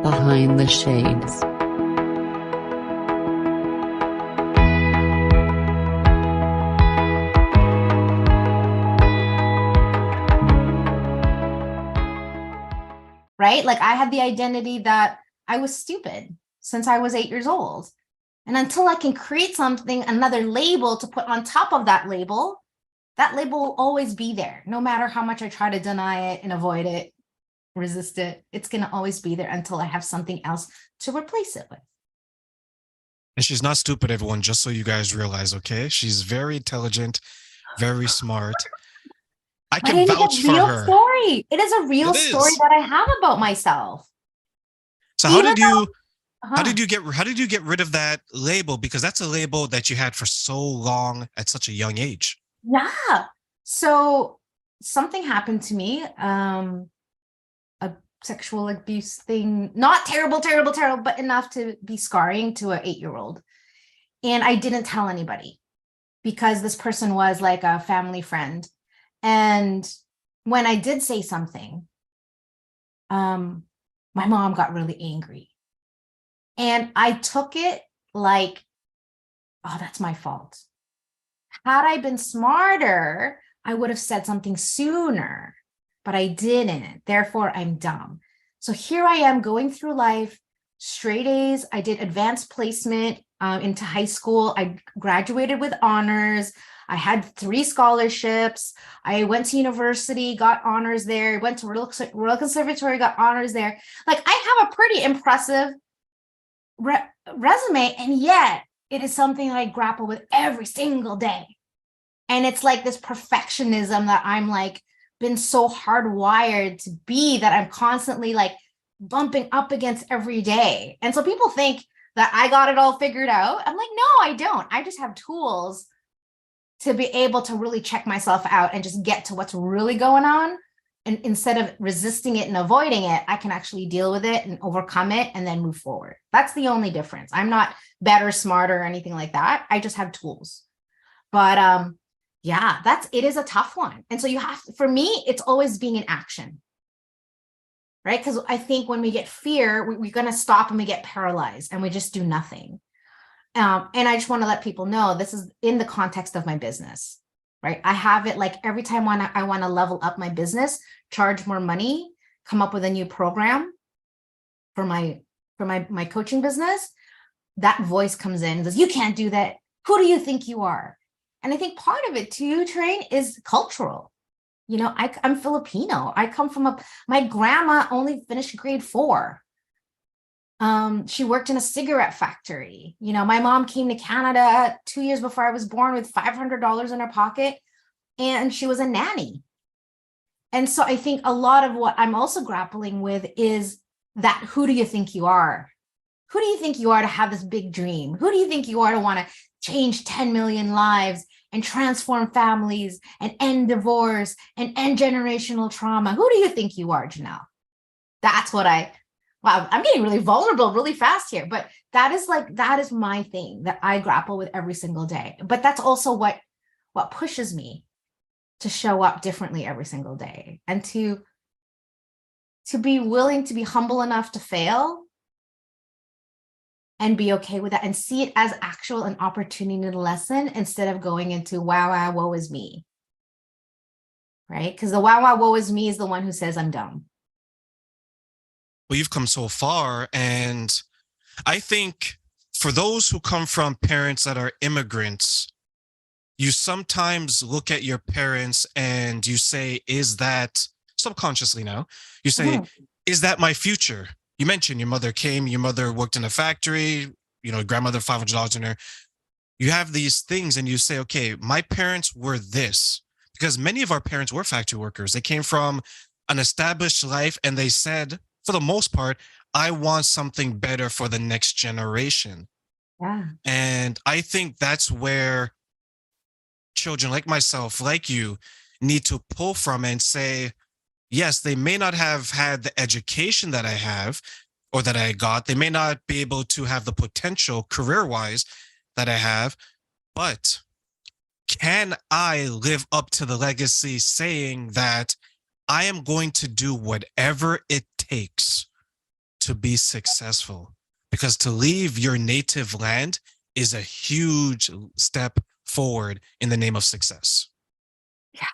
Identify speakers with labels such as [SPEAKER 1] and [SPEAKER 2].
[SPEAKER 1] Behind the shades.
[SPEAKER 2] Right? Like I had the identity that I was stupid since I was 8 years old. And until I can create something, another label to put on top of that label will always be there. No matter how much I try to deny it and avoid it, resist it, it's going to always be there until I have something else to replace it with.
[SPEAKER 3] And she's not stupid, everyone, just so you guys realize, okay? She's very intelligent, very smart. I
[SPEAKER 2] But
[SPEAKER 3] can
[SPEAKER 2] it is
[SPEAKER 3] vouch
[SPEAKER 2] a
[SPEAKER 3] for
[SPEAKER 2] real
[SPEAKER 3] her.
[SPEAKER 2] story. It is a real
[SPEAKER 3] It
[SPEAKER 2] story
[SPEAKER 3] is.
[SPEAKER 2] that I have about myself.
[SPEAKER 3] So
[SPEAKER 2] Even though,
[SPEAKER 3] how did you get rid of that label? Because that's a label that you had for so long at such a young age.
[SPEAKER 2] yeah. So something happened to me, a sexual abuse thing, not terrible, terrible, terrible, but enough to be scarring to an 8-year-old. And I didn't tell anybody because this person was like a family friend. And when I did say something, my mom got really angry. And I took it like, oh, that's my fault. Had I been smarter, I would have said something sooner, but I didn't. Therefore, I'm dumb. So here I am going through life, straight A's. I did advanced placement into high school. I graduated with honors. I had 3 scholarships. I went to university, got honors there. Went to Royal Conservatory, got honors there. Like I have a pretty impressive resume, and yet it is something that I grapple with every single day. And it's like this perfectionism that I'm like been so hardwired to be that I'm constantly like bumping up against every day. And so people think that I got it all figured out. I'm like, no, I don't. I just have tools to be able to really check myself out and just get to what's really going on. And instead of resisting it and avoiding it, I can actually deal with it and overcome it and then move forward. That's the only difference. I'm not better, smarter, or anything like that. I just have tools. But yeah, it is a tough one. And so you have to, for me, it's always being in action. Right? Because I think when we get fear, we're going to stop and we get paralyzed and we just do nothing. And I just want to let people know this is in the context of my business. Right. I have it like every time I want to level up my business, charge more money, come up with a new program for my coaching business. That voice comes in and says, you can't do that. Who do you think you are? And I think part of it too, Train, is cultural. You know, I'm Filipino. I come from my grandma only finished grade 4. She worked in a cigarette factory. You know, my mom came to Canada 2 years before I was born with $500 in her pocket, and she was a nanny. And so I think a lot of what I'm also grappling with is that who do you think you are? Who do you think you are to have this big dream? Who do you think you are to want to change 10 million lives and transform families and end divorce and end generational trauma? Who do you think you are, Jeanell? That's what wow, I'm getting really vulnerable really fast here, but that is my thing that I grapple with every single day. But that's also what pushes me to show up differently every single day and to be willing to be humble enough to fail and be okay with that and see it as actual an opportunity to lesson instead of going into wow, woe is me. Right? Because the wow, woe is me is the one who says I'm dumb.
[SPEAKER 3] Well, you've come so far. And I think for those who come from parents that are immigrants, you sometimes look at your parents and you say, is that subconsciously now? You say, is that my future? You mentioned your mother came, your mother worked in a factory, you know, grandmother, $500 in her. You have these things and you say, okay, my parents were this, because many of our parents were factory workers. They came from an established life and they said, for the most part, I want something better for the next generation.
[SPEAKER 2] Yeah.
[SPEAKER 3] And I think that's where children like myself, like you, need to pull from and say, yes, they may not have had the education that I have or that I got. They may not be able to have the potential career-wise that I have, but can I live up to the legacy saying that I am going to do whatever it takes to be successful, because to leave your native land is a huge step forward in the name of success.
[SPEAKER 2] Yeah.